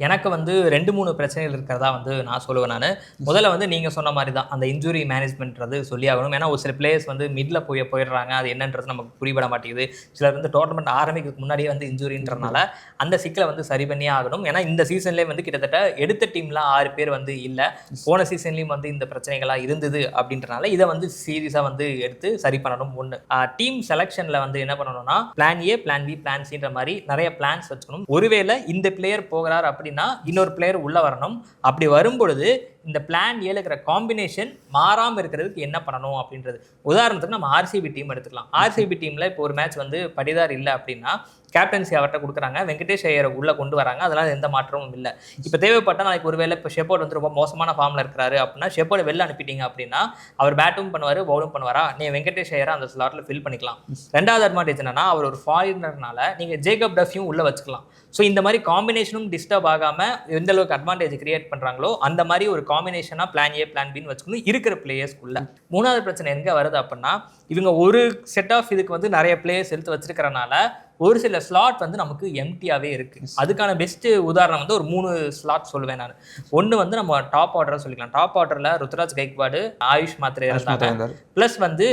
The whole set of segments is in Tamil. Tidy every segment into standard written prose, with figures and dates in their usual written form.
எனக்கு வந்து 2, 3 பிரச்சனைகள் இருக்கிறதா வந்து நான் சொல்லுவேன் நானு. முதல்ல வந்து நீங்க சொன்ன மாரி தான். அந்த இன்ஜூரி மேனேஜ்மென்ட்றது சொல்லி ஆகணும். ஏன்னா, ஒரு சில பிளேயர்ஸ் வந்து மிட்ல போயிடுறாங்க. அது என்னன்றது நமக்கு புரியப்பட மாட்டேங்குது. சிலர் வந்து டோர்னமெண்ட் ஆரம்பிக்கிறதுக்கு முன்னாடியே வந்து இன்ஜூரின்றனால, அந்த சிக்கல வந்து சரி பண்ணியே ஆகணும். ஏன்னா, இந்த சீசன்லயே வந்து கிட்டத்தட்ட எடுத்த டீம்ல 6 பேர் வந்து இல்ல. போன சீசன்லயும் வந்து இந்த பிரச்சனைகள்லாம் இருந்தது அப்படின்றனால, இத வந்து சீரியஸா வந்து எடுத்து சரி பண்ணணும் 1. டீம் செலக்ஷன்ல வந்து என்ன பண்ணணும்னா, plan A, plan B, plan சின்ற மாரி நெறைய பிளான்ஸ் வச்சுக்கணும். ஒருவேளை இந்த பிளேயர் போகிறார் அப்படின்னா இன்னொரு பிளேயர் உள்ள வரணும். அப்படி வரும்பொழுது இந்த பிளான் ஏல இருக்கிற காம்பினேஷன் மாறாம இருக்கிறதுக்கு என்ன பண்ணணும் அப்படின்றது. உதாரணத்துக்கு நம்ம ஆர்சிபி டீம் எடுத்துக்கலாம். ஆர்சிபி டீம்ல இப்போ ஒரு மேட்ச் வந்து படிதார் இல்லை அப்படின்னா கேப்டன்சி அவர்கிட்ட கொடுக்குறாங்க. வெங்கடேஷ் ஐயரை உள்ள கொண்டு வராங்க. அதனால எந்த மாற்றமும் இல்லை. இப்போ தேவைப்பட்ட நாளைக்கு ஒருவேளை இப்போ ஷெப்பர்ட் வந்து ரொம்ப மோசமான ஃபார்ம்ல இருக்கிறாரு அப்படின்னா ஷெப்பர்டை வெளில அனுப்பிட்டீங்க அப்படின்னா அவர் பேட்டும் பண்ணுவார், பவுலும் பண்ணுவாரா, நீ வெங்கடேஷ் ஐயரை அந்த ஸ்லாட்ல ஃபில் பண்ணிக்கலாம். ரெண்டாவது அட்வான்டேஜ் என்னன்னா அவர் ஒரு ஃபாரினர்னால நீங்க ஜேக்கப் டஃபியும் உள்ள வச்சுக்கலாம். ஸோ இந்த மாதிரி காம்பினேஷனும் டிஸ்டர்ப் ஆகாம எந்த அளவுக்கு அட்வான்டேஜ் கிரியேட் பண்றாங்களோ அந்த மாதிரி ஒரு காம்பினேஷனா பிளான் ஏ பிளான் பின்னு வச்சுக்கணும் இருக்கிற பிளேயர்ஸ்க்குள்ள. மூணாவது பிரச்சனை எங்க வருது அப்படின்னா இவங்க ஒரு செட் ஆஃப் இதுக்கு வந்து நிறைய பிளேயர்ஸ் எடுத்து வச்சிருக்கிறனால ஒரு சில ஸ்லாட் வந்து நமக்கு எம்டியாவே இருக்கு. அதுக்கான பெஸ்ட் உதாரணம் வந்து ஒரு 3 ஸ்லாட் சொல்லுவேன் நான். ஒன்று வந்து நம்ம டாப் ஆர்டர் சொல்லிக்கலாம். டாப் ஆர்டர்ல ருத்ராஜ் கைக்வாடு, ஆயுஷ் மாத்ரே இருந்தாங்க. பிளஸ் வந்து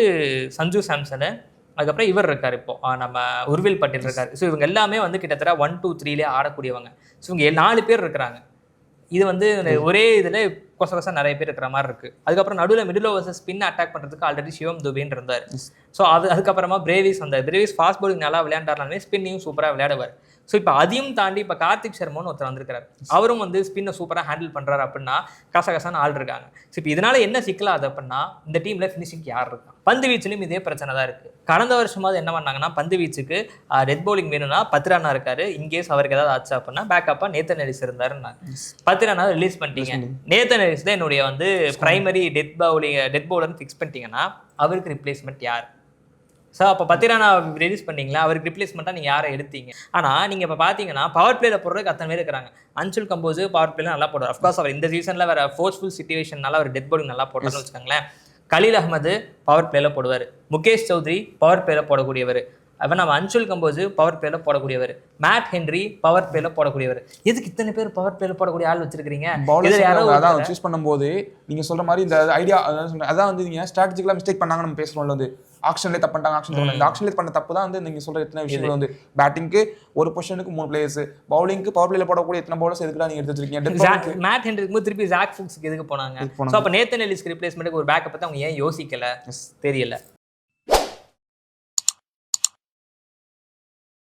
சஞ்சு சாம்சனு, அதுக்கப்புறம் இவர் இருக்காரு, இப்போ நம்ம உர்வில் பட்டேல் இருக்காரு. ஸோ இவங்க எல்லாமே வந்து கிட்டத்தட்ட 1, 2, 3லே ஆடக்கூடியவங்க. ஸோ இவங்க 4 பேர் இருக்கிறாங்க. இது வந்து ஒரே இதில் கொச நிறைய பேர் இருக்கிற மாதிரி இருக்கு. அதுக்கப்புறம் நடுவில் மிடில் ஓவர்ஸ் ஸ்பின் அட்டாக் பண்ணுறதுக்கு ஆல்ரெடி சிவம் துபேன்னு இருந்தார். ஸோ அதுக்கப்புறமா பிரேவிஸ் வந்தார். பிரேவிஸ் ஃபாஸ்ட் பவுலிங் நல்லா விளையாண்டாருனாலுமே ஸ்பின்னையும் சூப்பராக விளையாடுவார். ஸோ இப்போ அதையும் தாண்டி இப்போ கார்த்திக் சர்மான்னு ஒருத்தர் வந்திருக்காரு. அவரும் வந்து ஸ்பின்னை சூப்பராக ஹேண்டில் பண்ணுறாரு அப்படின்னா கசகசான்னு ஆள் இருக்காங்க. ஸோ இப்போ இதனால என்ன சிக்கலாது அப்படின்னா இந்த டீம்ல ஃபினிஷிங் யார் இருக்கா? பந்து வீச்சிலும் இதே பிரச்சனை தான் இருக்கு. கடந்த வருஷமாவது என்ன பண்ணாங்கன்னா பந்து வீச்சுக்கு டெத் பவுலிங் வேணும்னா பத்ரானா இருக்காரு. இன்கேஸ் அவருக்கு ஏதாவது ஆச்சு அப்படின்னா பேக்கப்பா நேத்தன் ஹாரிஸ் இருந்தாருன்னா பத்ரானா ரிலீஸ் பண்ணிட்டீங்க. நேத்தன் ஹாரிஸ் தான் என்னுடைய வந்து பிரைமரி டெத் பவுலர்னு ஃபிக்ஸ் பண்ணிட்டீங்கன்னா அவருக்கு ரிப்ளேஸ்மெண்ட் யார்? ஸோ அப்போ பத்திரானா ரிலீஸ் பண்ணீங்களா, அவருக்கு ரிப்ளேஸ்மெண்ட்டாக நீங்கள் யாரை எடுத்தீங்க? ஆனால் நீங்கள் இப்போ பார்த்தீங்கன்னா பவர் பிளேல போடுறதுக்கு அத்தனை பேர் இருக்கிறாங்க. அன்சுல் கம்போஸ் பவர் பிளேல நல்லா போடுவார். அஃப்கோர்ஸ் அவர் இந்த சீசனில் வேறு ஃபோர்ஸ்ஃபுல் சிச்சுவேஷனால அவர் டெத் பவுலிங் நல்லா போட்டார்னு வச்சுக்கோங்களேன். கலீல் அஹ்மது பவர் பிளேல போடுவார். முகேஷ் சௌத்ரி பவர் பிளேல போடக்கூடியவர். அவன் நம்ம அன்சுல் கம்போஸ் பவர் பிளேல போடக்கூடியவர். மேட் ஹென்ரி பவர் பிளேல போடக்கூடியவர். எதுக்கு இத்தனை பேர் பவர் பிளேல போடக்கூடிய ஆள் வச்சிருக்கீங்க? அதான் சூஸ் பண்ணும்போது நீங்க சொல்ற மாதிரி இந்த ஐடியா அதான் வந்து நீங்க ஸ்ட்ராட்டஜிக்கலா மிஸ்டேக் பண்ணாங்க. நம்ம பேசுறோம்ல வந்து ஆக்ஷன்லேயே தப்பு பண்ணிட்டாங்க. இந்த ஆக்ஷன்லேயே பண்ண தப்பு தான் வந்து நீங்க சொல்ற எத்தனை விஷயங்கள் வந்து பேட்டிங்க்கு ஒரு பொசிஷனுக்கு 3 பிளேயர்ஸ், பவுலிங்க்கு பவர் பிளேல போடக்கூடிய எத்தனை பவுலர்ஸ் எதுக்குடா நீங்க எடுத்து வச்சிருக்கீங்க? மேட் ஹென்ரிக்கு திருப்பி ஜாக் ஃபுக்ஸ்க்கு எதுக்கு போனாங்க? ஸோ அப்போ நேத்தன் எலிஸ்க்கு ரிப்ளேஸ்மெண்ட்டுக்கு ஒரு பேக்கப் பற்றி அவங்க ஏன் யோசிக்கல தெரியல.